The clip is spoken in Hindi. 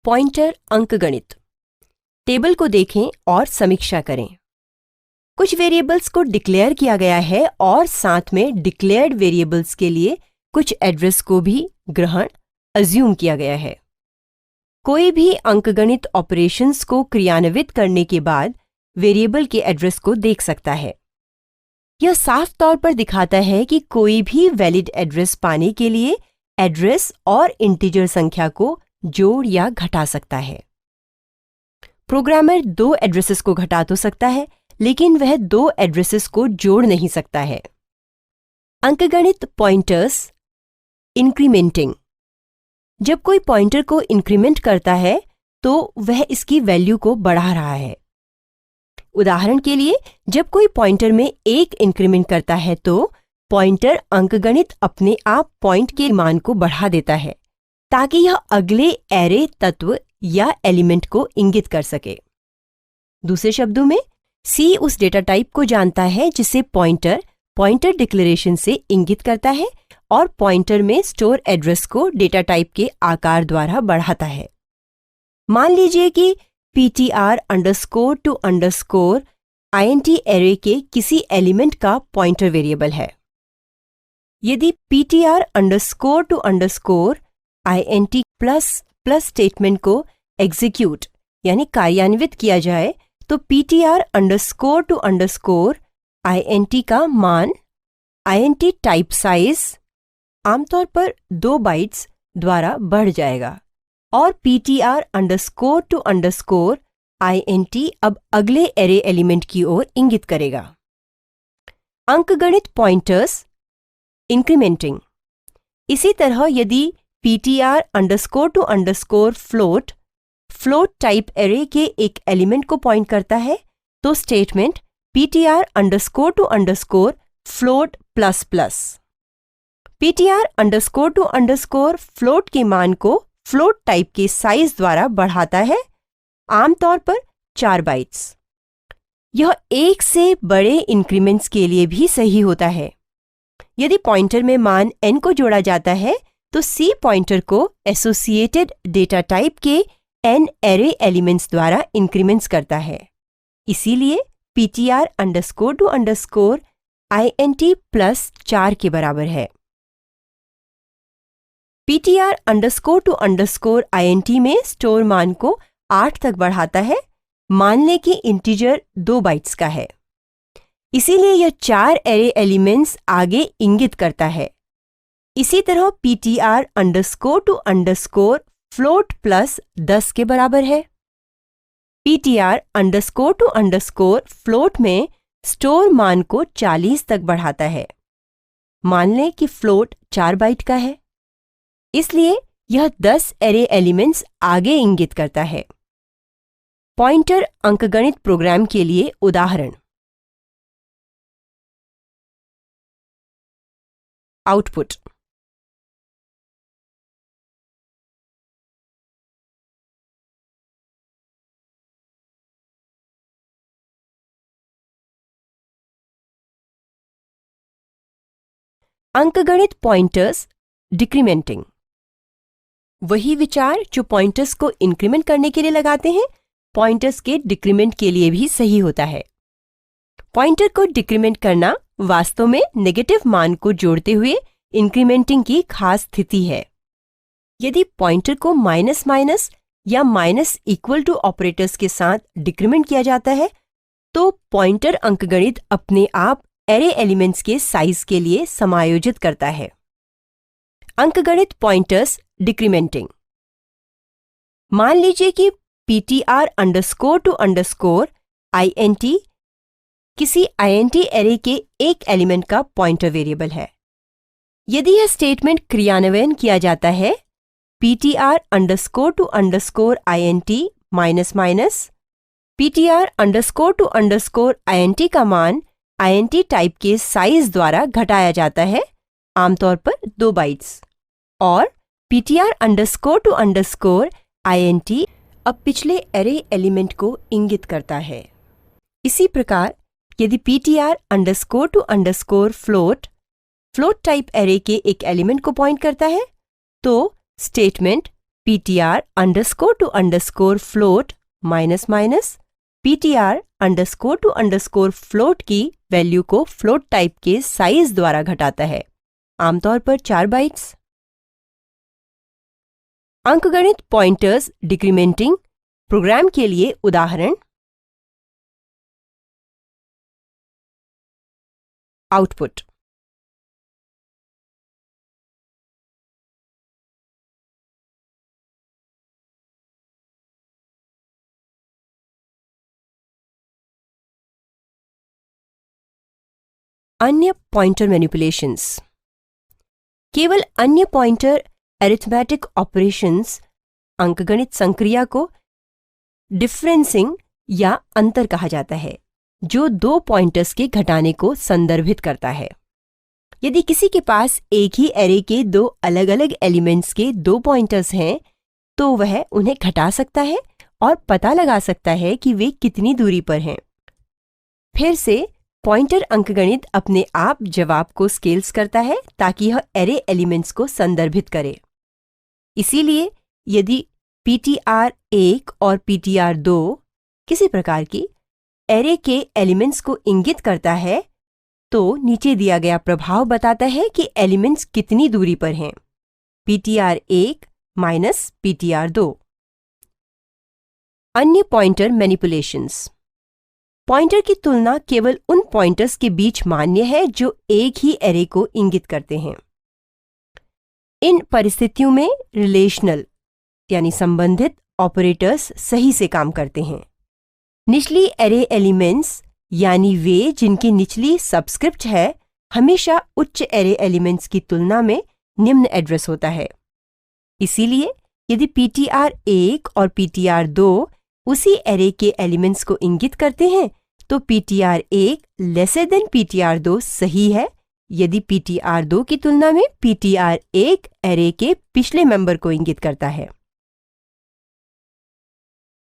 पॉइंटर अंकगणित। टेबल को देखें और समीक्षा करें। कुछ वेरिएबल्स को डिक्लेयर किया गया है और साथ में डिक्लेयर्ड वेरिएबल्स के लिए कुछ एड्रेस को भी ग्रहण अज्यूम किया गया है। कोई भी अंकगणित ऑपरेशंस को क्रियान्वित करने के बाद वेरिएबल के एड्रेस को देख सकता है। यह साफ तौर पर दिखाता है कि कोई भी वैलिड एड्रेस पाने के लिए एड्रेस और इंटीजर संख्या को जोड़ या घटा सकता है। प्रोग्रामर दो एड्रेसेस को घटा तो सकता है, लेकिन वह दो एड्रेसेस को जोड़ नहीं सकता है। अंकगणित पॉइंटर्स इंक्रीमेंटिंग। जब कोई पॉइंटर को इंक्रीमेंट करता है तो वह इसकी वैल्यू को बढ़ा रहा है। उदाहरण के लिए, जब कोई पॉइंटर में एक इंक्रीमेंट करता है तो पॉइंटर अंकगणित अपने आप पॉइंट के मान को बढ़ा देता है ताकि यह अगले एरे तत्व या एलिमेंट को इंगित कर सके। दूसरे शब्दों में, C उस डेटा टाइप को जानता है जिसे पॉइंटर डिक्लेरेशन से इंगित करता है और पॉइंटर में स्टोर एड्रेस को डेटा टाइप के आकार द्वारा बढ़ाता है। मान लीजिए कि ptr_to_ int एरे के किसी एलिमेंट का पॉइंटर वेरिएबल है। यदि ptr_to_ int प्लस स्टेटमेंट को एग्जीक्यूट यानी कार्यान्वित किया जाए तो ptr_to_ int का मान int टाइप साइज आमतौर पर 2 बाइट्स द्वारा बढ़ जाएगा और ptr_to_ int अब अगले एरे एलिमेंट की ओर इंगित करेगा। अंकगणित पॉइंटर्स इंक्रीमेंटिंग। इसी तरह यदि ptr_to_ फ्लोट टाइप एरे के एक एलिमेंट को पॉइंट करता है तो statement ptr_to_ float++। ptr_to_ float के मान को फ्लोट टाइप के साइज द्वारा बढ़ाता है, आमतौर पर 4 बाइट्स। यह एक से बड़े इंक्रीमेंट्स के लिए भी सही होता है। यदि पॉइंटर में मान n को जोड़ा जाता है तो C पॉइंटर को एसोसिएटेड डेटा टाइप के n एरे एलिमेंट्स द्वारा इंक्रीमेंट्स करता है। इसीलिए ptr_to_ int प्लस 4 के बराबर है। ptr_to_ int में स्टोर मान को 8 तक बढ़ाता है। मान लें कि इंटीजर 2 बाइट्स का है, इसीलिए यह 4 एरे एलिमेंट्स आगे इंगित करता है। इसी तरह ptr_to_ float+10 के बराबर है। ptr_to_ float में स्टोर मान को 40 तक बढ़ाता है। मान लें कि फ्लोट 4 बाइट का है, इसलिए यह 10 एरे एलिमेंट्स आगे इंगित करता है। पॉइंटर अंकगणित प्रोग्राम के लिए उदाहरण। आउटपुट। अंकगणित पॉइंटर्स डिक्रीमेंटिंग। वही विचार जो पॉइंटर्स को इंक्रीमेंट करने के लिए लगाते हैं, पॉइंटर्स के डिक्रीमेंट के लिए भी सही होता है। पॉइंटर को डिक्रीमेंट करना वास्तव में नेगेटिव मान को जोड़ते हुए इंक्रीमेंटिंग की खास स्थिति है। यदि पॉइंटर को माइनस या -= ऑपरेटर्स के साथ डिक्रीमेंट किया जाता है तो पॉइंटर अंकगणित अपने आप एरे एलिमेंट्स के साइज के लिए समायोजित करता है। अंकगणित पॉइंटर्स डिक्रीमेंटिंग। मान लीजिए कि ptr_to_ int किसी int एरे के एक एलिमेंट का पॉइंटर वेरिएबल है। यदि यह स्टेटमेंट क्रियान्वयन किया जाता है ptr_to_ int ptr_to_ int का मान int टाइप के साइज द्वारा घटाया जाता है, आमतौर पर 2 बाइट्स, और ptr_to_ int अब पिछले एरे एलिमेंट को इंगित करता है। इसी प्रकार यदि ptr_to_ फ्लोट टाइप एरे के एक एलिमेंट को पॉइंट करता है तो statement ptr underscore two underscore float minus minus ptr underscore two underscore float की वैल्यू को फ्लोट टाइप के साइज द्वारा घटाता है, आमतौर पर 4 बाइट्स। अंकगणित पॉइंटर्स डिक्रीमेंटिंग प्रोग्राम के लिए उदाहरण आउटपुट। अन्य पॉइंटर मैनिपुलेशंस। केवल अन्य पॉइंटर अरिथमेटिक ऑपरेशंस अंकगणित संक्रिया को डिफरेंसिंग या अंतर कहा जाता है, जो 2 पॉइंटर्स के घटाने को संदर्भित करता है। यदि किसी के पास एक ही एरे के 2 अलग अलग एलिमेंट्स के 2 पॉइंटर्स हैं, तो वह उन्हें घटा सकता है और पता लगा सकता है कि वे कितनी दूरी पर हैं। फिर से पॉइंटर अंकगणित अपने आप जवाब को स्केल्स करता है ताकि यह एरे एलिमेंट्स को संदर्भित करे। इसीलिए यदि ptr1 और ptr2 किसी प्रकार की एरे के एलिमेंट्स को इंगित करता है, तो नीचे दिया गया प्रभाव बताता है कि एलिमेंट्स कितनी दूरी पर हैं, ptr1 माइनस ptr2। अन्य पॉइंटर मैनिपुलेशंस। पॉइंटर की तुलना केवल उन पॉइंटर्स के बीच मान्य है जो एक ही एरे को इंगित करते हैं। इन परिस्थितियों में रिलेशनल यानी संबंधित ऑपरेटर्स सही से काम करते हैं। निचली एरे एलिमेंट्स यानी वे जिनकी निचली सबस्क्रिप्ट है, हमेशा उच्च एरे एलिमेंट्स की तुलना में निम्न एड्रेस होता है। इसीलिए यदि ptr1 और ptr2 उसी एरे के एलिमेंट्स को इंगित करते हैं, तो ptr1 लेसर देन ptr2 सही है यदि ptr2 की तुलना में ptr1 एरे के पिछले मेंबर को इंगित करता है।